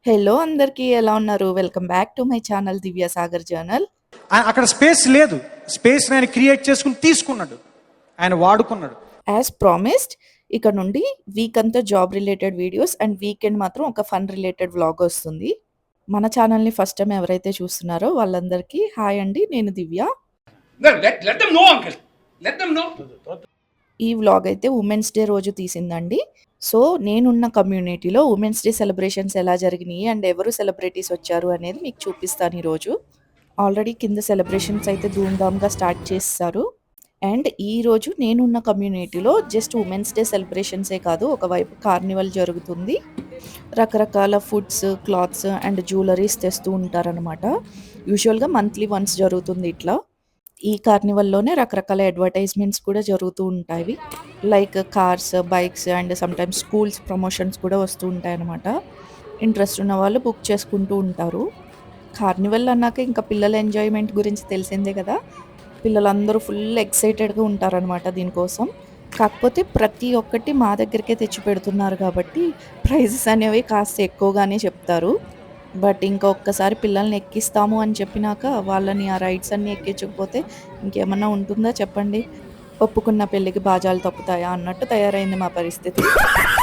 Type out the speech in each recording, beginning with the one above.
Hello అందరికీ ఎలా ఉన్నారు? Welcome back to my channel 'Divya Sagar journal'. అక్కడ స్పేస్ లేదు. స్పేస్‌ని ఆయన క్రియేట్ చేసుకొని తీసుకున్నాడు. ఆయన వాడుకున్నాడు. యాజ్ ప్రామిస్డ్ ఇక నుండి వీక్ అంతా job related videos and weekend మాత్రం ఒక ఫన్ రిలేటెడ్ వ్లాగ్ వస్తుంది. మన ఛానల్‌ని ఫస్ట్ టైం ఎవరైతే చూస్తున్నారో వాళ్ళందరికీ హాయ్ అండి. నేను దివ్య. Let them know, uncle. Let them know. ఈ వ్లాగ్ అయితే ఉమెన్స్ డే రోజు తీసిందండి. సో నేనున్న కమ్యూనిటీలో ఉమెన్స్ డే సెలబ్రేషన్స్ ఎలా జరిగినాయి అండ్ ఎవరు సెలబ్రిటీస్ వచ్చారు అనేది మీకు చూపిస్తాను ఈరోజు. ఆల్రెడీ కింద సెలబ్రేషన్స్ అయితే ధూమ్‌ధామ్‌గా స్టార్ట్ చేసేసారు. అండ్ ఈరోజు నేనున్న కమ్యూనిటీలో జస్ట్ ఉమెన్స్ డే సెలబ్రేషన్సే కాదు, ఒకవైపు కార్నివల్ జరుగుతుంది. రకరకాల ఫుడ్స్, క్లాత్స్ అండ్ జ్యువెలరీస్ తెస్తూ ఉంటారనమాట. యూజువల్‌గా మంత్లీ వన్స్ జరుగుతుంది ఇట్లా. ఈ కార్నివల్‌లోనే రకరకాల అడ్వర్టైజ్మెంట్స్ కూడా జరుగుతూ ఉంటాయి. Like cars, bikes and sometimes schools promotions కూడా వస్తూ ఉంటాయన్నమాట. ఇంట్రెస్ట్ ఉన్న వాళ్ళు బుక్ చేసుకుంటూ ఉంటారు. కార్నివల్ అన్నాక ఇంకా పిల్లల ఎంజాయ్‌మెంట్ గురించి తెలిసిందే కదా! పిల్లలందరూ ఫుల్ ఎక్సైటెడ్‌గా ఉంటారనమాట దీనికోసం. కాకపోతే ప్రతి ఒక్కటి మా దగ్గరికే తెచ్చి పెడుతున్నారు కాబట్టి ప్రైజెస్ అనేవి కాస్త ఎక్కువగానే చెప్తారు. బట్ ఇంకా ఒక్కసారి పిల్లల్ని ఎక్కిస్తాము అని చెప్పినాక వాళ్ళని ఆ రైడ్స్ అన్నీ ఎక్కించకపోతే ఇంకేమన్నా ఉంటుందా చెప్పండి? ఒప్పుకున్న పెళ్ళికి బాజాలు తప్పుతాయా అన్నట్టు తయారైంది మా పరిస్థితి.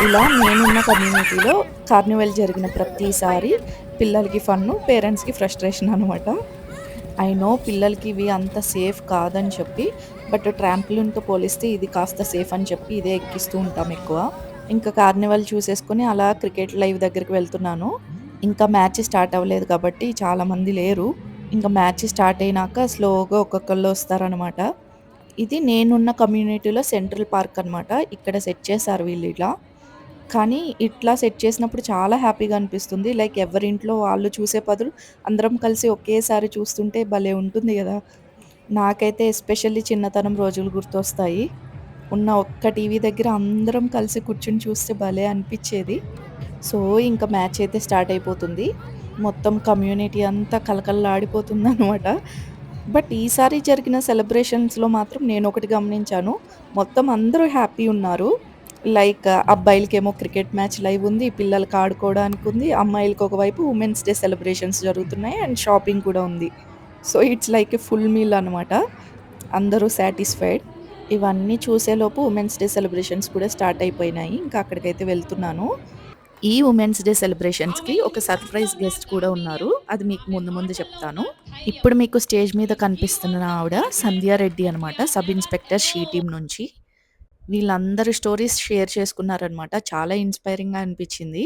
ఇలా నేనున్న కమ్యూనిటీలో కార్నివల్ జరిగిన ప్రతిసారి పిల్లలకి ఫన్ను, పేరెంట్స్‌కి ఫ్రస్ట్రేషన్ అనమాట. ఐ నో పిల్లలకి ఇవి అంత సేఫ్ కాదని చెప్పి, బట్ ట్రాంపోలిన్‌తో పోలిస్తే ఇది కాస్త సేఫ్ అని చెప్పి ఇదే ఎక్కిస్తూ ఉంటాం ఎక్కువ. ఇంకా కార్నివల్ చూసేసుకొని అలా క్రికెట్ లైవ్ దగ్గరికి వెళ్తున్నాను. ఇంకా మ్యాచ్ స్టార్ట్ అవ్వలేదు కాబట్టి చాలామంది లేరు. ఇంకా మ్యాచ్ స్టార్ట్ అయినాక స్లోగా ఒక్కొక్కళ్ళు వస్తారనమాట. ఇది నేనున్న కమ్యూనిటీలో సెంట్రల్ పార్క్ అనమాట. ఇక్కడ సెట్ చేశారు వీళ్ళు ఇలా. కానీ ఇట్లా సెట్ చేసినప్పుడు చాలా హ్యాపీగా అనిపిస్తుంది. లైక్ ఎవరింట్లో వాళ్ళు చూసే బదులు అందరం కలిసి ఒకేసారి చూస్తుంటే భలే ఉంటుంది గదా! నాకైతే ఎస్పెషల్లీ చిన్నతనం రోజులు గుర్తొస్తాయి. ఉన్న ఒక్క టీవీ దగ్గర అందరం కలిసి కూర్చొని చూస్తే భలే అనిపిచ్చేది. సో, ఇంక మ్యాచ్ అయితే స్టార్ట్ అయిపోతుంది. మొత్తం కమ్యూనిటీ అంతా కళకళలాడిపోతుందనమాట. బట్ ఈసారి జరిగిన సెలబ్రేషన్స్‌లో మాత్రం నేనొకటి గమనించాను. మొత్తం అందరూ హ్యాపీ ఉన్నారు. లైక్ అబ్బాయిలకేమో క్రికెట్ మ్యాచ్ లైవ్ ఉంది. పిల్లలకి ఆడుకోవడానికి ఉంది. అమ్మాయిలకి ఒకవైపు ఉమెన్స్ డే సెలబ్రేషన్స్ జరుగుతున్నాయి అండ్ షాపింగ్ కూడా ఉంది. So, it's like a full meal అనమాట. అందరూ సాటిస్ఫైడ్. ఇవన్నీ చూసేలోపు ఉమెన్స్ డే సెలబ్రేషన్స్ కూడా స్టార్ట్ అయిపోయినాయి. ఇంకా అక్కడికైతే వెళ్తున్నాను. ఈ ఉమెన్స్ డే సెలబ్రేషన్స్‌కి ఒక సర్ప్రైజ్ గెస్ట్ కూడా ఉన్నారు. అది మీకు ముందు ముందు చెప్తాను. ఇప్పుడు మీకు స్టేజ్ మీద కనిపిస్తున్న ఆవిడ సంధ్యారెడ్డి అనమాట. సబ్ ఇన్స్‌పెక్టర్ షీ టీమ్ నుంచి. వీళ్ళందరూ స్టోరీస్ షేర్ చేసుకున్నారనమాట. చాలా ఇన్‌స్పైరింగ్‌గా అనిపించింది.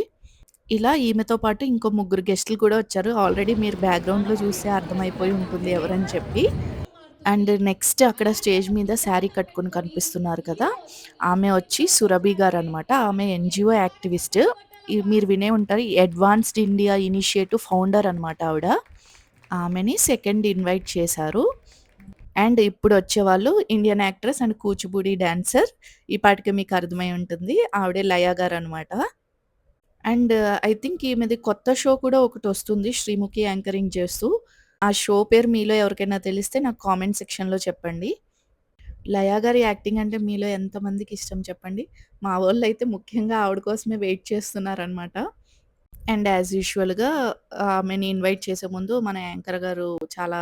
ఇలా ఈమెతో పాటు ఇంకో ముగ్గురు గెస్టులు కూడా వచ్చారు. ఆల్రెడీ మీరు బ్యాక్‌గ్రౌండ్‌లో చూస్తే అర్థమైపోయి ఉంటుంది ఎవరని చెప్పి. అండ్ నెక్స్ట్ అక్కడ స్టేజ్ మీద శారీ కట్టుకొని కనిపిస్తున్నారు కదా! ఆమె వచ్చి సురభి గారనమాట. ఆమె ఎన్‌జీఓ యాక్టివిస్ట్. మీరు వినే ఉంటారు. అడ్వాన్స్డ్ ఇండియా ఇనిషియేటివ్ ఫౌండర్ అనమాట ఆవిడ. ఆమెని సెకండ్ ఇన్వైట్ చేశారు. అండ్ ఇప్పుడు వచ్చేవాళ్ళు Indian actress and Kuchipudi dancer. ఈ పాటికి మీకు అర్థమై ఉంటుంది. ఆవిడే లయ గారనమాట. అండ్ ఐ థింక్ ఈమెది కొత్త షో కూడా ఒకటొస్తుంది. శ్రీముఖి యాంకరింగ్ చేస్తూ. ఆ షో పేరు మీలో ఎవరికైనా తెలిస్తే నాకు కామెంట్ సెక్షన్‌లో చెప్పండి. లయ గారి యాక్టింగ్ అంటే మీలో ఎంతమందికి ఇష్టం చెప్పండి? మా వోళ్ళైతే ముఖ్యంగా ఆవిడ కోసమే వెయిట్ చేస్తున్నారనమాట. అండ్ యాజ్ యూజువల్‌గా ఆమెని ఇన్వైట్ చేసే ముందు మన యాంకర్ గారు చాలా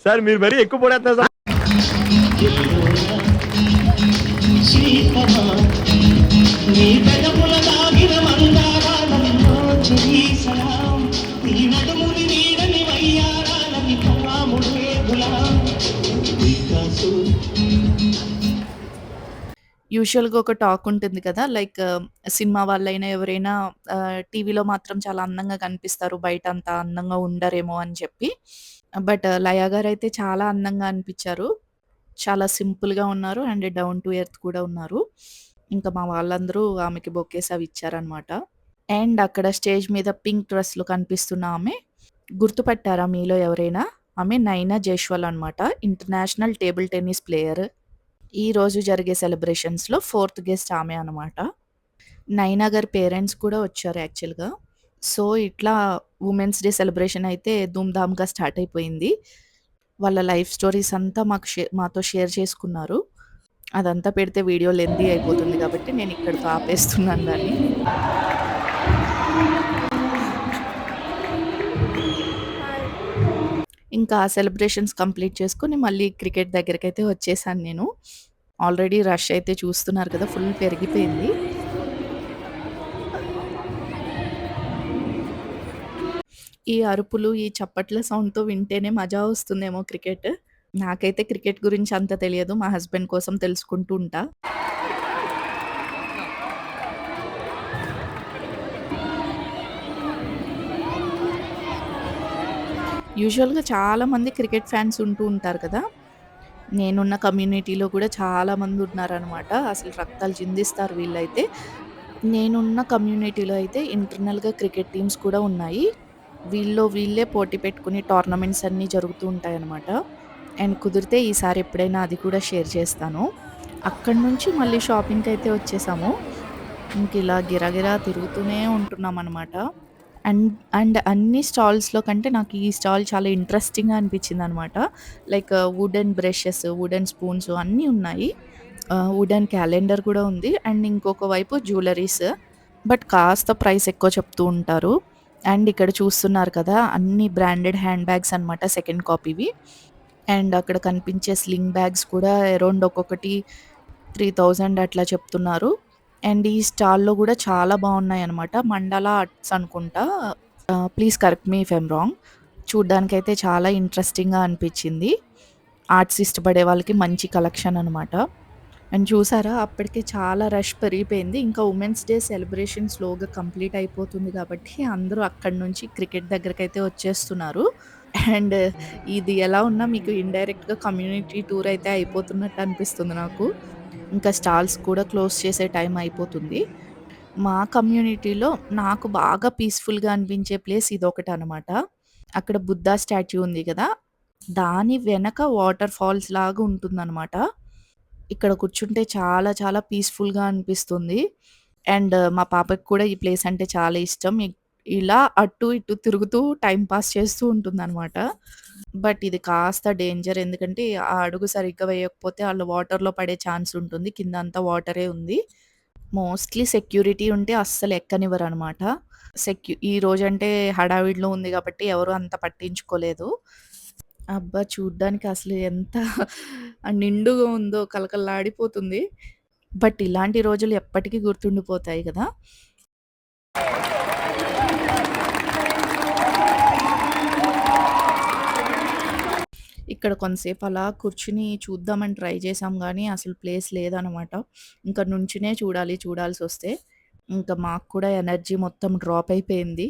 సార్ మీరు మరీ ఎక్కువ పొడేస్తున్నారు సార్. యూజువల్‌గా ఒక టాక్ ఉంటుంది కదా! లైక్ సినిమా వాళ్ళైనా ఎవరైనా టీవీలో మాత్రం చాలా అందంగా కనిపిస్తారు. బయట అంత అందంగా ఉండరేమో అని చెప్పి. బట్ లయ గారైతే చాలా అందంగా అనిపిచ్చారు. చాలా సింపుల్‌గా ఉన్నారు అండ్ డౌన్ టు ఎర్త్ కూడా ఉన్నారు. ఇంకా మా వాళ్ళందరూ ఆమెకి బొకేస్ అవి ఇచ్చారనమాట. అండ్ అక్కడ స్టేజ్ మీద పింక్ డ్రెస్‌లో కనిపిస్తున్న ఆమె గుర్తుపట్టారా మీలో ఎవరైనా? ఆమె నైనా జైస్వాల్ అనమాట. International table tennis player. ఈరోజు జరిగే సెలబ్రేషన్స్‌లో ఫోర్త్ గెస్ట్ ఆమె అనమాట. నైనా గారి పేరెంట్స్ కూడా వచ్చారు యాక్చువల్‌గా. సో, ఇట్లా ఉమెన్స్ డే సెలబ్రేషన్ అయితే ధూమ్‌ధామ్‌గా స్టార్ట్ అయిపోయింది. వాళ్ళ లైఫ్ స్టోరీస్ అంతా మాతో షేర్ చేసుకున్నారు. అదంతా పెడితే వీడియో లెంథీ అయిపోతుంది కాబట్టి నేను ఇక్కడితో ఆపేస్తున్నాను దాన్ని. ఇంకా సెలబ్రేషన్స్ కంప్లీట్ చేసుకొని మళ్ళీ క్రికెట్ దగ్గరికైతే వచ్చేసాను నేను. ఆల్రెడీ రష్ అయితే చూస్తున్నారు కదా! ఫుల్ పెరిగిపోయింది. ఈ అరుపులు, ఈ చప్పట్ల సౌండ్‌తో వింటేనే మజా వస్తుందేమో క్రికెట్. నాకైతే క్రికెట్ గురించి అంత తెలియదు. మా హస్బెండ్ కోసం తెలుసుకుంటూ ఉంటా. యూజువల్‌గా చాలామంది క్రికెట్ ఫ్యాన్స్ ఉంటూ ఉంటారు కదా! నేనున్న కమ్యూనిటీలో కూడా చాలామంది ఉన్నారనమాట. అసలు రక్తాలు చిందిస్తారు వీళ్ళైతే. నేనున్న కమ్యూనిటీలో అయితే ఇంటర్నల్‌గా క్రికెట్ టీమ్స్ కూడా ఉన్నాయి. వీళ్ళే పోటీ పెట్టుకుని టోర్నమెంట్స్ అన్నీ జరుగుతూ ఉంటాయనమాట. అండ్ కుదిరితే ఈసారి ఎప్పుడైనా అది కూడా షేర్ చేస్తాను. అక్కడి నుంచి మళ్ళీ షాపింగ్‌కైతే వచ్చేసాము. ఇంకిలా గిరగిరా తిరుగుతూనే ఉంటున్నామనమాట. అండ్ అండ్ అన్ని స్టాల్స్‌లో కంటే నాకు ఈ స్టాల్ చాలా ఇంట్రెస్టింగ్‌గా అనిపించిందనమాట. Like wooden brushes, wooden spoons అన్నీ ఉన్నాయి. వుడెన్ క్యాలెండర్ కూడా ఉంది. అండ్ ఇంకొక వైపు జ్యువెల్లరీస్. బట్ కాస్త ప్రైస్ ఎక్కువ చెప్తూ ఉంటారు. అండ్ ఇక్కడ చూస్తున్నారు కదా! అన్ని బ్రాండెడ్ హ్యాండ్ బ్యాగ్స్ అనమాట సెకండ్ కాపీవి. అండ్ అక్కడ కనిపించే స్లింగ్ బ్యాగ్స్ కూడా అరౌండ్ ఒక్కొక్కటి 3000 అట్లా చెప్తున్నారు. అండ్ ఈ స్టాల్‌లో గూడా చాలా బావున్నాయనమాట. మండలా ఆర్ట్స్ అనుకుంటా. Please correct me if I'm wrong. చూడ్డానికైతే చాలా ఇంట్రెస్టింగ్‌గా అనిపిచ్చింది. ఆర్ట్స్ ఇష్టపడే వాళ్ళకి మంచి కలెక్షన్ అనమాట. అండ్ చూసారా అప్పటికే చాలా రష్ పెరిగిపోయింది. ఇంకా ఉమెన్స్ డే సెలబ్రేషన్ స్లోగా కంప్లీట్ అయిపోతుంది కాబట్టి అందరూ అక్కడి నుంచి క్రికెట్ దగ్గరకైతే వచ్చేస్తున్నారు. అండ్ ఇది ఎలా ఉన్నా మీకు ఇండైరెక్ట్‌గా కమ్యూనిటీ టూర్ అయితే అయిపోతున్నట్టు అనిపిస్తుంది నాకు. ఇంకా స్టాల్స్ కూడా క్లోజ్ చేసే టైం అయిపోతుంది. మా కమ్యూనిటీలో నాకు బాగా పీస్‌ఫుల్‌గా అనిపించే ప్లేస్ ఇదొకటనమాట. అక్కడ బుద్ధ స్టాచ్యూ ఉంది గదా! దాని వెనక వాటర్ ఫాల్స్ లాగా ఉంటుందనమాట. ఇక్కడ కూర్చుంటే చాలా చాలా పీస్‌ఫుల్‌గా అనిపిస్తుంది. అండ్ మా పాపకి కూడా ఈ ప్లేస్ అంటే చాలా ఇష్టం. ఇలా అటు ఇటు తిరుగుతూ టైమ్ పాస్ చేస్తూ ఉంటుందనమాట. బట్ ఇది కాస్త డేంజర్. ఎందుకంటే ఆ అడుగు సరిగ్గా వేయకపోతే ఆళ్ళు వాటర్‌లో పడే ఛాన్స్ ఉంటుంది. కిందంతా వాటరే ఉంది. మోస్ట్‌లీ సెక్యూరిటీ ఉంటే అస్సలు ఎక్కనివ్వరనమాట. ఈ రోజంటే హడావిడిలో ఉంది గాబట్టి ఎవరు అంత పట్టించుకోలేదు. అబ్బా! చూడ్డానికి అసలు ఎంత నిండుగా ఉందో కళకళలాడిపోతుంది. బట్ ఇలాంటి రోజులు ఎప్పటికీ గుర్తుండిపోతాయి గదా! ఇక్కడ కొంతసేపు అలా కూర్చుని చూద్దామని ట్రై చేసాం గానీ, అసలు ప్లేస్ లేదనమాట. ఇంక నుంచునే చూడాల్సొస్తే. ఇంక మాకు కూడా ఎనర్జీ మొత్తం డ్రాప్ అయిపోయింది.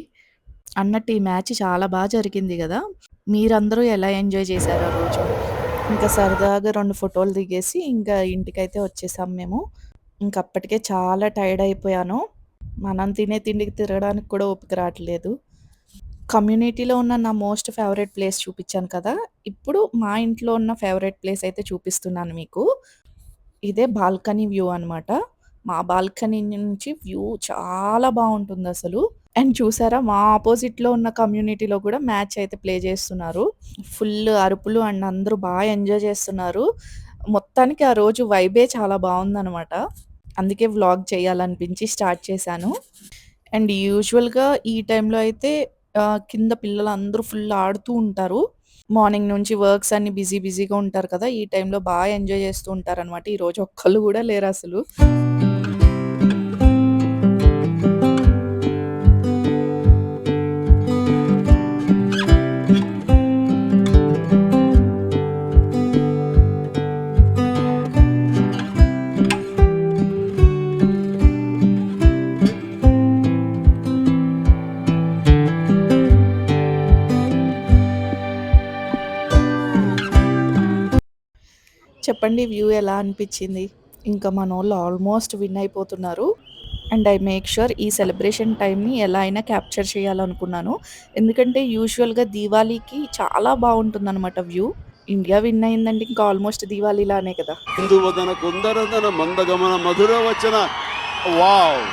అన్నట్టు ఈ మ్యాచ్ చాలా జరిగింది గదా! మీరందరూ ఎలా ఎంజాయ్ చేశారు ఆ రోజు? ఇంకా సరదాగా 2 ఫోటోలు దిగేసి, ఇంకా ఇంటికైతే వచ్చేసాం మేము. ఇంకప్పటికే చాలా టైర్డ్ అయిపోయాను. మనం తినే తిండికి తిరగడానికి కూడా ఓపిక రాట్లేదు. కమ్యూనిటీలో ఉన్న నా మోస్ట్ ఫేవరెట్ ప్లేస్ చూపిచ్చాను కదా! ఇప్పుడు మా ఇంట్లో ఉన్న ఫేవరెట్ ప్లేస్ అయితే చూపిస్తున్నాను మీకు. ఇదే బాల్కనీ వ్యూ అనమాట. మా బాల్కనీ నుంచి వ్యూ చాలా బావుంటుందసలు. అండ్ చూసారా మా అపోజిట్‌లో ఉన్న కమ్యూనిటీలో కూడా మ్యాచ్ అయితే ప్లే చేస్తున్నారు. ఫుల్ అరుపులు అండ్ అందరూ ఎంజాయ్ చేస్తున్నారు. మొత్తానికి ఆ రోజు వైబే చాలా బావుందనమాట. అందుకే వ్లాగ్ చేయాలనిపించి స్టార్ట్ చేశాను. అండ్ యూజువల్‌గా ఈ టైంలో అయితే కింద పిల్లలందరూ ఫుల్ ఆడుతూ ఉంటారు. మార్నింగ్ నుంచి వర్క్స్ అన్నీ బిజీగా ఉంటారు కదా! ఈ టైంలో ఎంజాయ్ చేస్తూ ఉంటారనమాట. ఈరోజు ఒక్కళ్ళు గూడా లేరసలు. చెప్పండి వ్యూ ఎలా అనిపిచ్చింది? ఇంకా మనోళ్ళు ఆల్మోస్ట్ విన్ అయిపోతున్నారు. అండ్ ఐ మేక్ ష్యూర్ ఈ సెలబ్రేషన్ టైమ్‌ని ఎలా అయినా క్యాప్చర్ చేయాలనుకున్నాను. ఎందుకంటే యూజువల్‌గా దీవాళీకి చాలా బావుంటుందనమాట వ్యూ. ఇండియా విన్ అయిందంటే ఇంకా ఆల్మోస్ట్ దీవాళీలానే కదా! కుందువదన కుందరదన మందగమన మధుర వచన వావ్.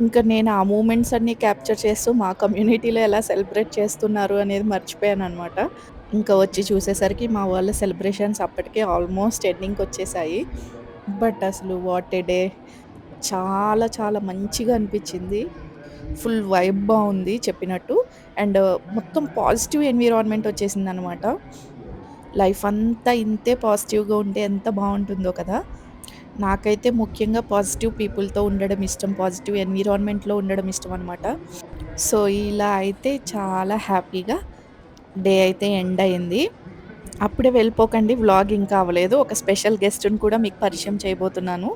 ఇంకా నేను ఆ మూమెంట్స్ అన్నీ క్యాప్చర్ చేస్తూ మా కమ్యూనిటీలో ఎలా సెలబ్రేట్ చేస్తున్నారు అనేది మర్చిపోయాననమాట. ఇంకా వచ్చి చూసేసరికి మా వాళ్ళ సెలబ్రేషన్స్ అప్పటికే ఆల్మోస్ట్ ఎండింగ్‌కొచ్చేసాయి. బట్ అసలు వాట్ ఎ డే! చాలా చాలా మంచిగా అనిపిచ్చింది. ఫుల్ వైబ్ బావుంది చెప్పినట్టు. అండ్ మొత్తం పాజిటివ్ ఎన్విరాన్మెంట్ వచ్చేసిందనమాట. లైఫ్ అంతా ఇంతే పాజిటివ్‌గా ఉంటే ఎంత బావుంటుందో కదా! నాకైతే ముఖ్యంగా పాజిటివ్ పీపుల్‌తో ఉండడం ఇష్టం. పాజిటివ్ ఎన్విరాన్మెంట్‌లో ఉండడం ఇష్టం అనమాట. సో, ఇలా అయితే చాలా హ్యాపీగా డే అయితే ఎండ్ అయింది. అప్పుడే వెళ్ళిపోకండి. వ్లాగ్ ఇంకా అవ్వలేదు. ఒక స్పెషల్ గెస్ట్‌ని కూడా మీకు పరిచయం చేయబోతున్నాను.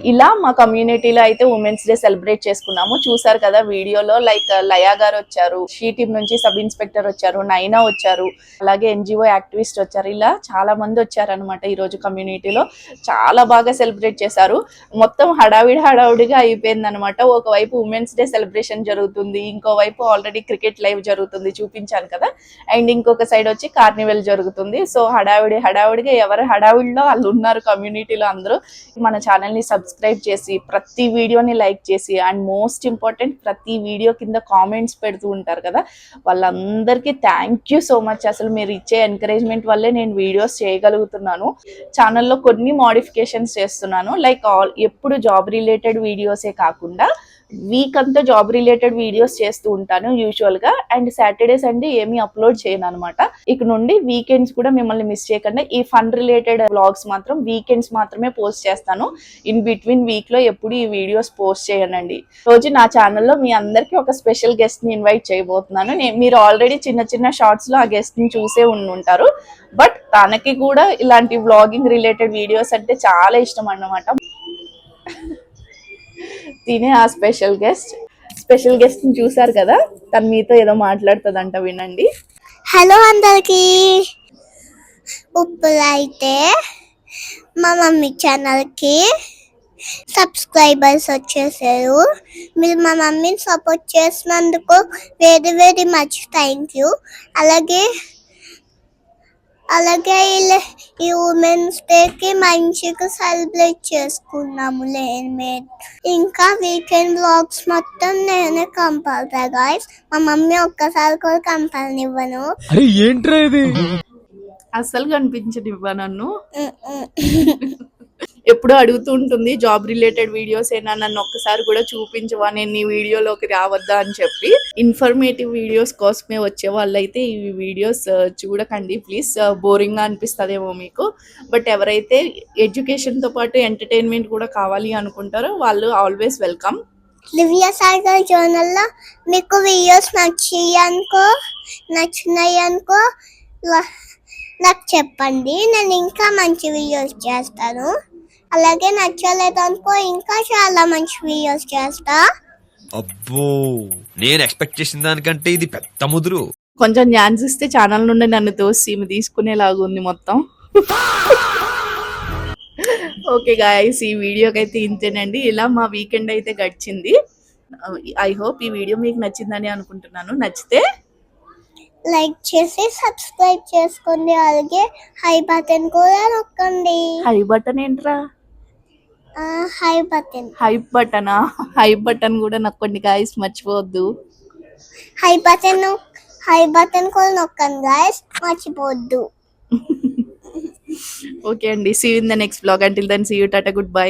ఇలా మా కమ్యూనిటీలో అయితే ఉమెన్స్ డే సెలబ్రేట్ చేసుకున్నాము. చూసారు కదా వీడియోలో, లైక్ లయా గారు వచ్చారు, షీ టీమ్ నుంచి సబ్ ఇన్స్పెక్టర్ వచ్చారు, నైనా వచ్చారు, అలాగే ఎన్జిఓ యాక్టివిస్ట్ వచ్చారు. ఇలా చాలా మంది వచ్చారనమాట. ఈ రోజు కమ్యూనిటీలో చాలా బాగా సెలబ్రేట్ చేశారు. మొత్తం హడావిడిగా అయిపోయింది అనమాట. ఒకవైపు ఉమెన్స్ డే సెలబ్రేషన్ జరుగుతుంది, ఇంకోవైపు ఆల్రెడీ క్రికెట్ లైవ్ జరుగుతుంది, చూపించాను కదా. అండ్ ఇంకొక సైడ్ వచ్చి కార్నివల్ జరుగుతుంది. సో హడావిడిగా ఎవరు హడావిడిలో వాళ్ళు ఉన్నారు కమ్యూనిటీలో అందరూ. మన ఛానల్ని సబ్స్క్రైబ్ చేసి, ప్రతి వీడియోని లైక్ చేసి, అండ్ మోస్ట్ ఇంపార్టెంట్ ప్రతి వీడియో కింద కామెంట్స్ పెడుతూ ఉంటారు కదా, వాళ్ళందరికీ థ్యాంక్ యూ సో మచ్. అసలు మీరు ఇచ్చే ఎంకరేజ్మెంట్ వల్లే నేను వీడియోస్ చేయగలుగుతున్నాను. ఛానల్లో కొన్ని మోడిఫికేషన్స్ చేస్తున్నాను. లైక్ ఎప్పుడు జాబ్ రిలేటెడ్ వీడియోసే కాకుండా వీక్ అంతా జాబ్ రిలేటెడ్ వీడియోస్ చేస్తూ ఉంటాను యూజువల్గా. అండ్ సాటర్డే సండే ఏమీ అప్లోడ్ చేయను అనమాట. ఇక నుండి వీకెండ్స్ కూడా మిమ్మల్ని మిస్ చేయకుండా ఈ ఫన్ రిలేటెడ్ వ్లాగ్స్ మాత్రం వీకెండ్స్ మాత్రమే పోస్ట్ చేస్తాను. ఇన్ బిట్వీన్ వీక్లో ఎప్పుడు ఈ వీడియోస్ పోస్ట్ చేయనండి. రోజు నా ఛానల్లో మీ అందరికీ ఒక స్పెషల్ గెస్ట్ని ఇన్వైట్ చేయబోతున్నాను. మీరు ఆల్రెడీ చిన్న షార్ట్స్లో ఆ గెస్ట్ని చూసే ఉంటారు. బట్ తనకి కూడా ఇలాంటి వ్లాగింగ్ రిలేటెడ్ వీడియోస్ అంటే చాలా ఇష్టం అన్నమాట. తినే ఆ స్పెషల్ గెస్ట్ ని చూసారు కదా, తను మీతో ఏదో మాట్లాడుతుందంట, వినండి. హలో అందరికి. ఇప్పుడైతే మా మమ్మీ ఛానల్కి సబ్స్క్రైబర్స్ వచ్చేసారు. మీరు మా మమ్మీని సపోర్ట్ చేసినందుకు వెరీ మచ్ థ్యాంక్ యూ. అలాగే ఈ ఉమెన్స్ డేకి మంచిగా సెలబ్రేట్ చేసుకున్నాము. ఇంకా వీకెండ్ వ్లాగ్స్ మొత్తం నేనే కంపల్సరీ గైస్. మా మమ్మీ ఒక్కసారి కూడా కంపల్నివ్వను. అస్సలు కనిపించనివ్వ నన్ను. ఎప్పుడూ అడుగుతూ ఉంటుంది, జాబ్ రిలేటెడ్ వీడియోస్ అయినా నన్ను ఒక్కసారి కూడా చూపించవా, నేను ఈ వీడియోలోకి రావద్దా అని చెప్పి. ఇన్ఫర్మేటివ్ వీడియోస్ కోసమే వచ్చే వాళ్ళైతే ఈ వీడియోస్ చూడకండి ప్లీజ్. బోరింగ్గా అనిపిస్తుందేమో మీకు. బట్ ఎవరైతే ఎడ్యుకేషన్తో పాటు ఎంటర్టైన్మెంట్ కూడా కావాలి అనుకుంటారో వాళ్ళు ఆల్వేస్ వెల్కమ్. దివ్య సాగర్ ఛానల్లో మీకు వీడియోస్ నచ్చినాయి అనుకో నాకు చెప్పండి. నేను ఇంకా మంచి వీడియోస్ చేస్తాను. అలాగే నచ్చలేదు అనుకో ఇంకా చాలా మంచి వీడియోస్ చేస్తా. అబ్బో, నేను ఎక్స్పెక్ట్ చేసిన దానికంటే ఇది పెద్ద ముదురు. కొంచెం ఛాన్స్ ఇస్తే ఛానల్ నుండి నన్ను తోసి తీసుకునేలాగా ఉంది మొత్తం. ఓకే గాయస్, ఈ వీడియోకి అయితే ఇంతేనండి. ఇలా మా వీకెండ్ అయితే గడిచింది. ఐ హోప్ ఈ వీడియో మీకు నచ్చిందని అనుకుంటున్నాను. నచ్చితే లైక్ చేసి సబ్స్క్రైబ్ చేసుకోండి. అలాగే హై బటన్ కూడా నొక్కండి. హై బటన్ ఏంట్రా? హై బటన్ కూడా నొక్కండి గాయస్, మర్చిపోవద్దు. హై బటన్ కూడా నొక్కండి గాయస్, మర్చిపోవద్దు. ఓకే అండి, see you in the next vlog. Until then see you, tata, good by.